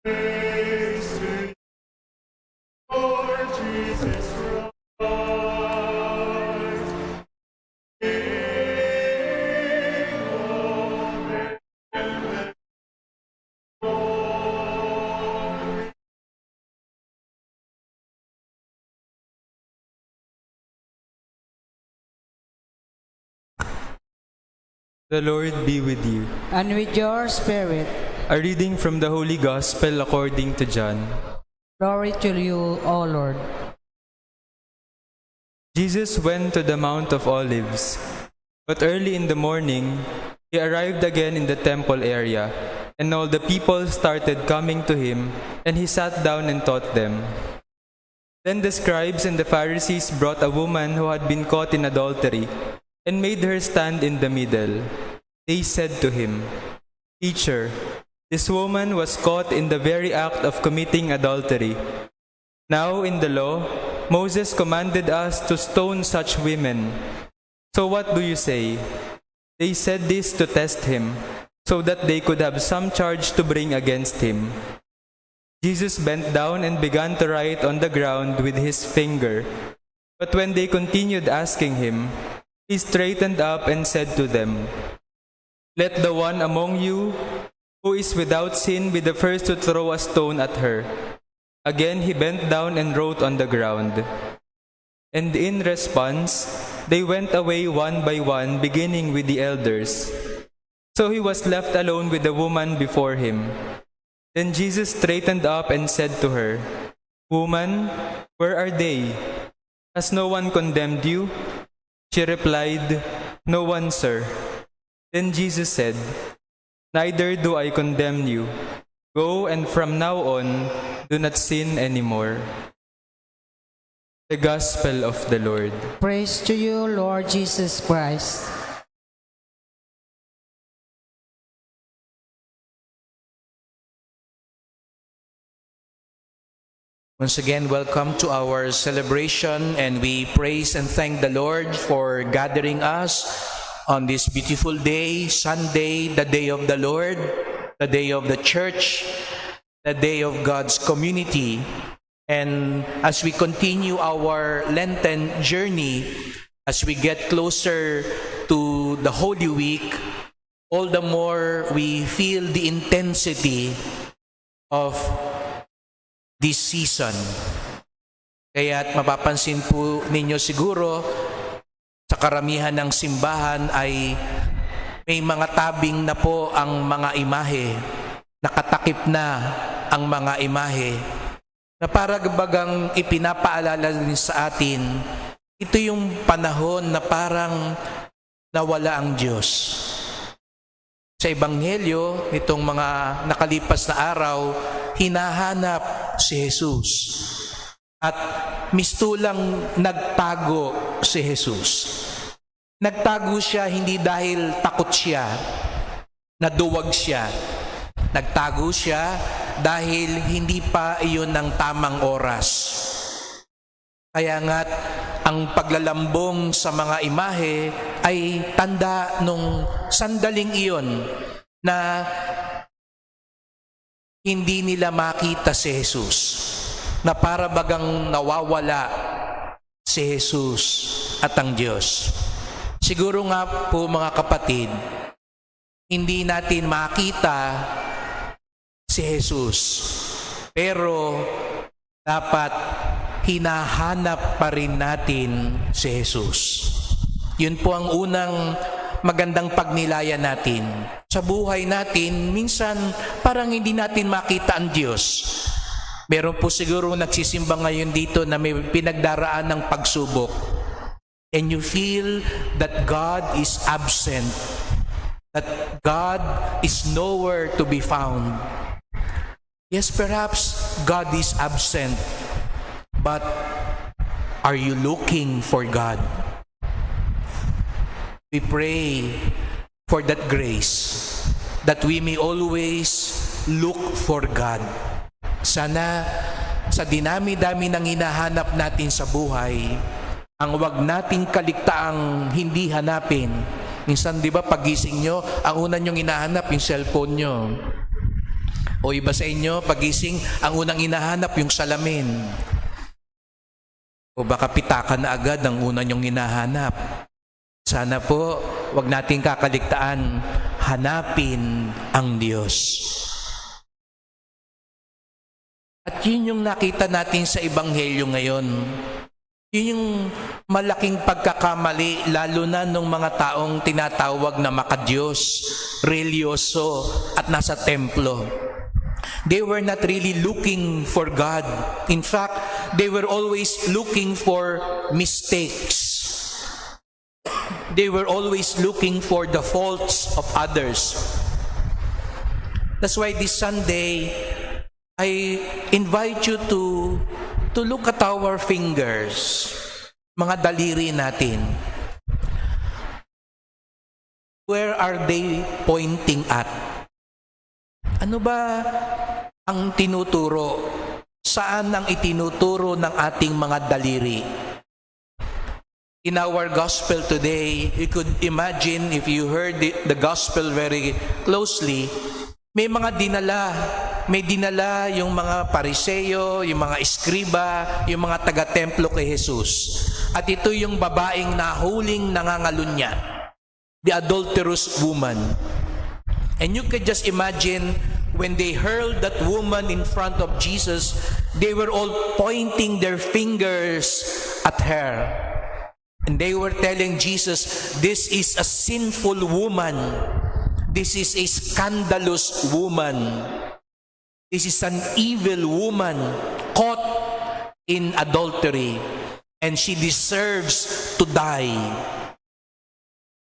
Praise to you, Lord Jesus Christ, King of heaven, Lord. The Lord be with you. And with your spirit. A reading from the Holy Gospel according to John. Glory to you, O Lord. Jesus went to the Mount of Olives, but early in the morning, he arrived again in the temple area, and all the people started coming to him, and he sat down and taught them. Then the scribes and the Pharisees brought a woman who had been caught in adultery, and made her stand in the middle. They said to him, "Teacher, this woman was caught in the very act of committing adultery. Now in the law, Moses commanded us to stone such women. So what do you say?" They said this to test him, so that they could have some charge to bring against him. Jesus bent down and began to write on the ground with his finger. But when they continued asking him, he straightened up and said to them, "Let the one among you who is without sin be the first to throw a stone at her." Again he bent down and wrote on the ground. And in response, they went away one by one, beginning with the elders. So he was left alone with the woman before him. Then Jesus straightened up and said to her, "Woman, where are they? Has no one condemned you?" She replied, "No one, sir." Then Jesus said, "Neither do I condemn you. Go, and from now on, do not sin anymore." The Gospel of the Lord. Praise to you, Lord Jesus Christ. Once again, welcome to our celebration, and we praise and thank the Lord for gathering us on this beautiful day, Sunday, the day of the Lord, the day of the church, the day of God's community. And as we continue our Lenten journey, as we get closer to the Holy Week, all the more we feel the intensity of this season. Kaya't mapapansin po ninyo siguro, sa karamihan ng simbahan ay may mga tabing na po ang mga imahe, nakatakip na ang mga imahe, na para bagang ipinapaalala din sa atin, ito yung panahon na parang nawala ang Diyos. Sa Ebanghelyo, itong mga nakalipas na araw, hinahanap si Jesus. At mistulang nagtago si Jesus. Nagtago siya hindi dahil takot siya, naduwag siya. Nagtago siya dahil hindi pa iyon ang tamang oras. Kaya nga't ang paglalambong sa mga imahe ay tanda nung sandaling iyon na hindi nila makita si Jesus, na para bagang nawawala si Jesus at ang Diyos. Siguro nga po mga kapatid, hindi natin makita si Jesus, pero dapat hinahanap pa rin natin si Jesus. Yun po ang unang magandang pagnilaya natin. Sa buhay natin, minsan parang hindi natin makita ang Diyos. Meron po siguro nagsisimba ngayon dito na may pinagdaraan ng pagsubok. And you feel that God is absent, that God is nowhere to be found. Yes, perhaps God is absent, but are you looking for God? We pray for that grace, that we may always look for God. Sana sa dinami-dami ng hinahanap natin sa buhay, ang wag nating kaligtaang hindi hanapin. Minsan, di ba, pagising nyo, ang una nyong hinahanap, yung cellphone nyo. O iba sa inyo, pagising, ang unang hinahanap yung salamin. O baka pitakan na agad ang una niyong hinahanap. Sana po, wag nating kakaligtaan, hanapin ang Diyos. At yun yung nakita natin sa Ebanghelyo ngayon. Yun yung malaking pagkakamali, lalo na nung mga taong tinatawag na makadiyos, religyoso, at nasa templo. They were not really looking for God. In fact, they were always looking for mistakes. They were always looking for the faults of others. That's why this Sunday, I invite you to look at our fingers, mga daliri natin. Where are they pointing at? Ano ba ang tinuturo? Saan ang itinuturo ng ating mga daliri? In our gospel today, you could imagine if you heard the gospel very closely, may mga dinala. May dinala yung mga pariseyo, yung mga eskriba, yung mga taga-templo kay Jesus. At ito yung babaeng nahuling nangangalunya, the adulterous woman. And you could just imagine when they hurled that woman in front of Jesus, they were all pointing their fingers at her. And they were telling Jesus, this is a sinful woman. This is a scandalous woman. This is an evil woman caught in adultery. And she deserves to die.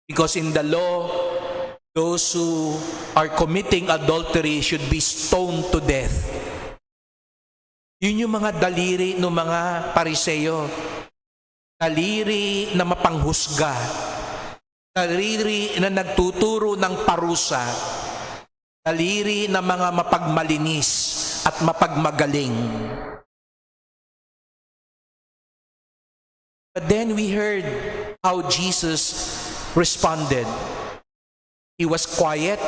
Because in the law, those who are committing adultery should be stoned to death. Yun yung mga daliri ng mga pariseyo. Daliri na mapanghusga. Daliri na nagtuturo ng parusa. Daliri na mga mapagmalinis at mapagmagaling. But then we heard how Jesus responded. He was quiet,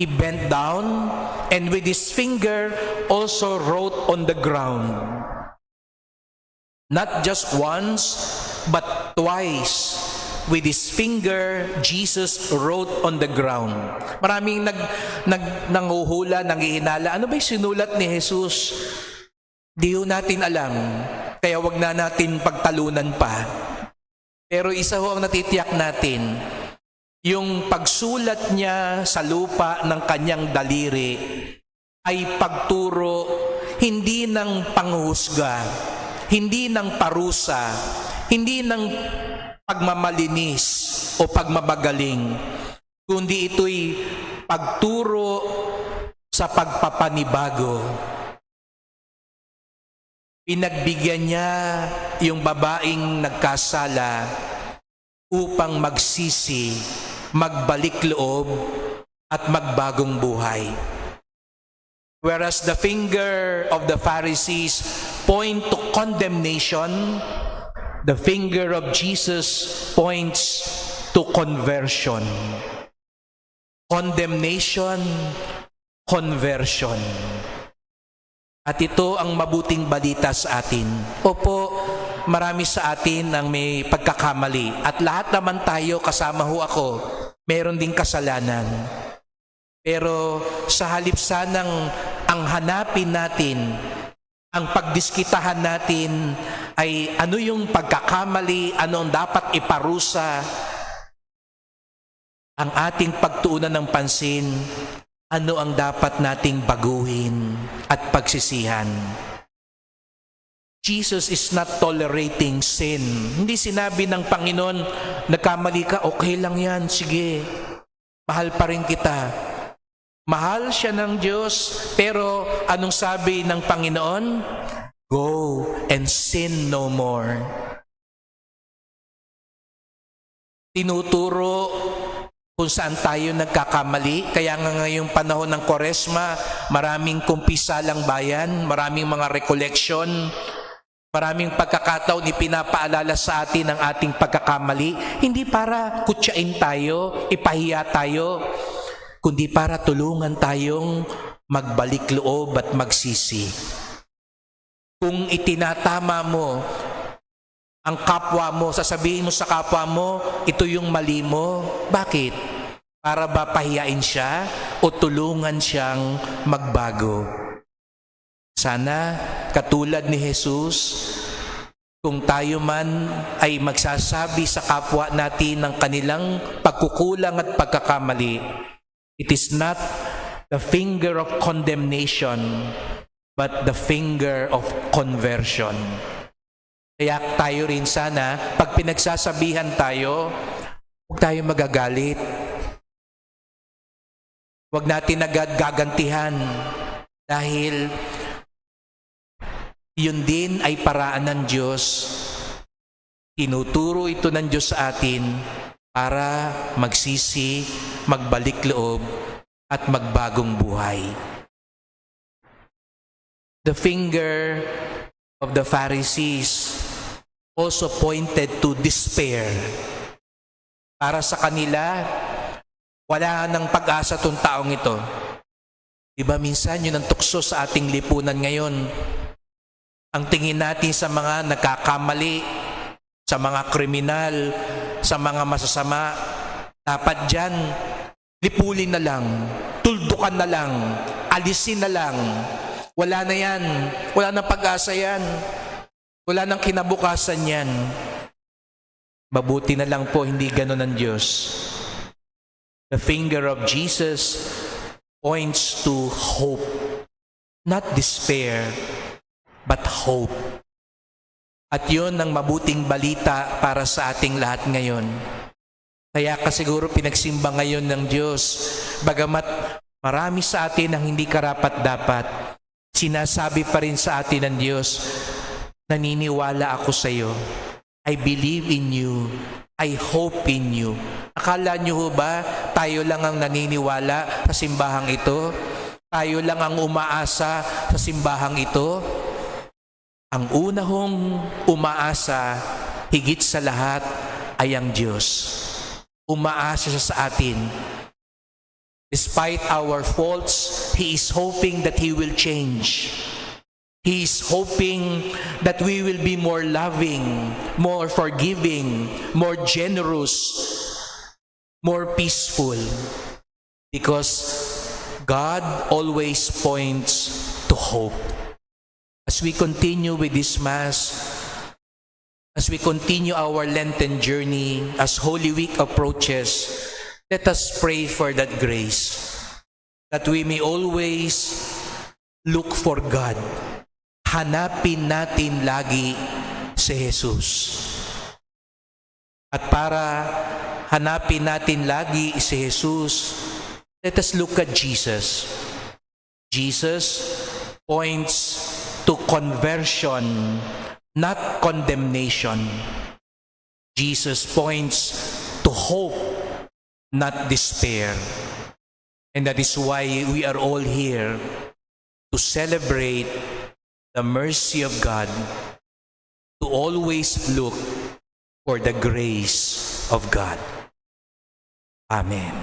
he bent down, and with his finger also wrote on the ground. Not just once, but twice. With his finger, Jesus wrote on the ground. Maraming nanguhula, nangihinala. Ano ba yung sinulat ni Jesus? Di ho natin alam. Kaya wag na natin pagtalunan pa. Pero isa ho ang natitiyak natin, yung pagsulat niya sa lupa ng kanyang daliri ay pagturo hindi ng panghuhusga, hindi ng parusa, hindi ng pagmamalinis o pagmamagaling, kundi ito'y pagturo sa pagpapanibago. Pinagbigyan niya yung babaeng nagkasala upang magsisi, magbalik loob, at magbagong buhay. Whereas the finger of the Pharisees point to condemnation, the finger of Jesus points to conversion. Condemnation, conversion. At ito ang mabuting balita sa atin. Opo, marami sa atin ang may pagkakamali. At lahat naman tayo, kasama ho ako, meron ding kasalanan. Pero sa halip sanang ang hanapin natin, ang pagdiskitahan natin ay ano yung pagkakamali, ano ang dapat iparusa, ang ating pagtuunan ng pansin, ano ang dapat nating baguhin at pagsisihan. Jesus is not tolerating sin. Hindi sinabi ng Panginoon, nagkamali ka, okay lang yan, sige, mahal pa rin kita. Mahal siya ng Diyos, pero anong sabi ng Panginoon? Go and sin no more. Tinuturo kung saan tayo nagkakamali. Kaya nga ngayong panahon ng Kwaresma, maraming kumpisalang bayan, maraming mga recollection, maraming pagkakataon ipinapaalala sa atin ang ating pagkakamali. Hindi para kutsain tayo, ipahiya tayo, kundi para tulungan tayong magbalik loob at magsisi. Kung itinatama mo ang kapwa mo, sasabihin mo sa kapwa mo, ito yung mali mo. Bakit? Para ba pahiyain siya o tulungan siyang magbago? Sana, katulad ni Jesus, kung tayo man ay magsasabi sa kapwa natin ng kanilang pagkukulang at pagkakamali, it is not the finger of condemnation, but the finger of conversion. Kaya tayo rin sana, pag pinagsasabihan tayo, huwag tayo magagalit. Huwag natin agad gagantihan dahil yun din ay paraan ng Diyos. Tinuturo ito ng Diyos sa atin para magsisi, magbalik loob, at magbagong buhay. The finger of the Pharisees also pointed to despair. Para sa kanila, wala nang pag-asa tong taong ito. Diba minsan yun ang tukso sa ating lipunan ngayon. Ang tingin natin sa mga nagkakamali, sa mga kriminal, sa mga masasama, dapat dyan, lipulin na lang, tuldukan na lang, alisin na lang. Wala na yan. Wala nang pag-asa yan. Wala nang kinabukasan yan. Mabuti na lang po, hindi ganon ang Diyos. The finger of Jesus points to hope. Not despair, but hope. At yun ang mabuting balita para sa ating lahat ngayon. Kaya siguro pinagsimba ngayon ng Diyos, bagamat marami sa atin ang hindi karapat-dapat, sinasabi pa rin sa atin ng Diyos, naniniwala ako sa iyo. I believe in you. I hope in you. Akala niyo ba tayo lang ang naniniwala sa simbahang ito? Tayo lang ang umaasa sa simbahang ito? Ang una hong umaasa, higit sa lahat, ay ang Diyos. Umaasa siya sa atin. Despite our faults, He is hoping that He will change. He is hoping that we will be more loving, more forgiving, more generous, more peaceful. Because God always points to hope. As we continue with this Mass, as we continue our Lenten journey, as Holy Week approaches, let us pray for that grace, that we may always look for God. Hanapin natin lagi si Jesus. At para hanapin natin lagi si Jesus, let us look at Jesus. Jesus points to conversion, not condemnation. Jesus points to hope, not despair. And that is why we are all here to celebrate the mercy of God, to always look for the grace of God. Amen.